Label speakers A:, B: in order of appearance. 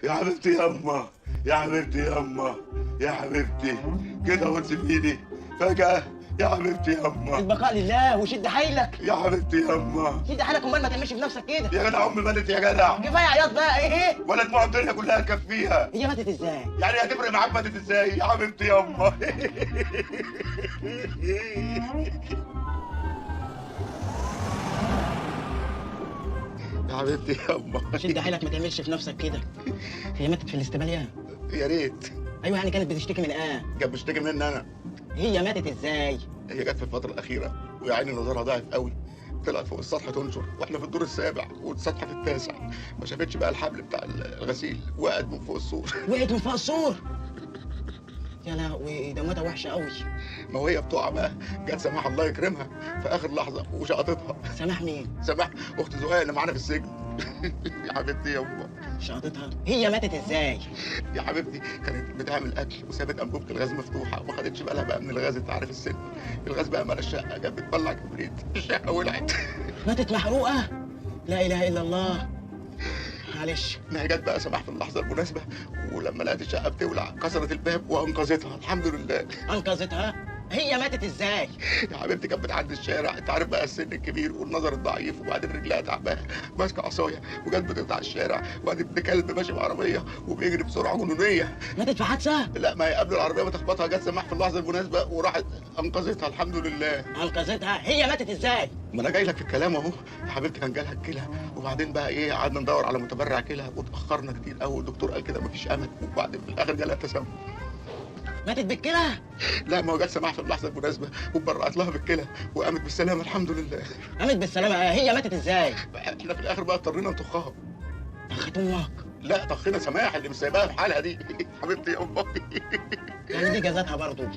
A: يا حبيبتي يما، يا حبيبتي يما، يا حبيبتي كده وتسيبيني فجأة. يا حبيبتي يما،
B: البقاء لله وشد حيلك.
A: يا حبيبتي يما.
B: شد حيلك، امال ما تعملش في نفسك كده.
A: يا جدع امي ماتت يا جدع.
B: كفايه عياط بقى. ايه
A: ولا دموع الدنيا كلها تكفيها.
B: هي ماتت ازاي؟
A: يعني هتفرق معاك ماتت ازاي؟ يا حبيبتي يما. يا حبيبتي يما.
B: شد حيلك، ما تعملش في نفسك كده. هي ماتت في الاستباليه.
A: يا ريت.
B: ايوه، يعني كانت بتشتكي من ايه؟
A: كانت بتشتكي مني انا.
B: هي ماتت ازاي؟
A: هي جت في الفترة الأخيرة ويا عيني نظرها ضعف قوي. طلعت فوق السطح تنشر واحنا في الدور السابع والسطح في التاسع. ما شافتش بقى الحبل بتاع الغسيل، وقعت من فوق السور.
B: وقعت من فوق السور. يا لهوي، ده موتة وحشه قوي.
A: ما وهي بتقع بقى جت سماح الله يكرمها في آخر لحظة وشقطتها.
B: سامح مين؟
A: سماح أخت زهير اللي معانا في السجن. يا حبيبتي يا أمه.
B: شقطتها. هي ماتت ازاي؟
A: يا حبيبتي كانت بتعمل أكل وسابت أنبوبة الغاز مفتوحة وما خدتش بالها بقى من الغاز. أنت عارف السجن الغاز بقى مال الشقة، كانت بتطلع كبريت الشقة ولعت.
B: ماتت محروقه؟ لا اله الا الله. معلش.
A: ما هي جت بقى سماح في اللحظه المناسبه، ولما لقت الشقه بتولع كسرت الباب وانقذتها الحمد لله.
B: انقذتها؟ هي ماتت ازاي؟
A: يا حبيبتي كانت بتعدي الشارع، انت عارف بقى السن الكبير والنظر الضعيف، وبعدين رجلها تعبانه ماسكه عصايه وجت بتقطع الشارع، وبعدين ابن كلب ماشي بعربيه وبيجري بسرعه جنونيه.
B: ماتت في حادثه؟
A: لا، ما هي قبل العربيه ما تخبطها جت سماح في اللحظه المناسبه وراحت انقذتها الحمد لله.
B: انقذتها. هي ماتت ازاي؟
A: ما انا جاي لك في الكلام اهو. يا حبيبتي كان جالها الكلى، وبعدين بقى ايه قعدنا ندور على متبرع كلى واتاخرنا كتير قوي، الدكتور قال كده مفيش امل، وبعدين في الاخر جالها تسمم.
B: ماتت بالكلى؟
A: لا، ما هو جت سماح في اللحظه المناسبه وبرأت لها بالكلى وقامت بالسلامه الحمد لله.
B: قامت بالسلامه. هي ماتت ازاي؟
A: احنا في الاخر بقى اضطرينا نطخها.
B: اخت امك.
A: لا، طخنا سماح اللي مش سايباها في حالها دي. حبيبتي يا امي.
B: يعني دي جازتها برضه.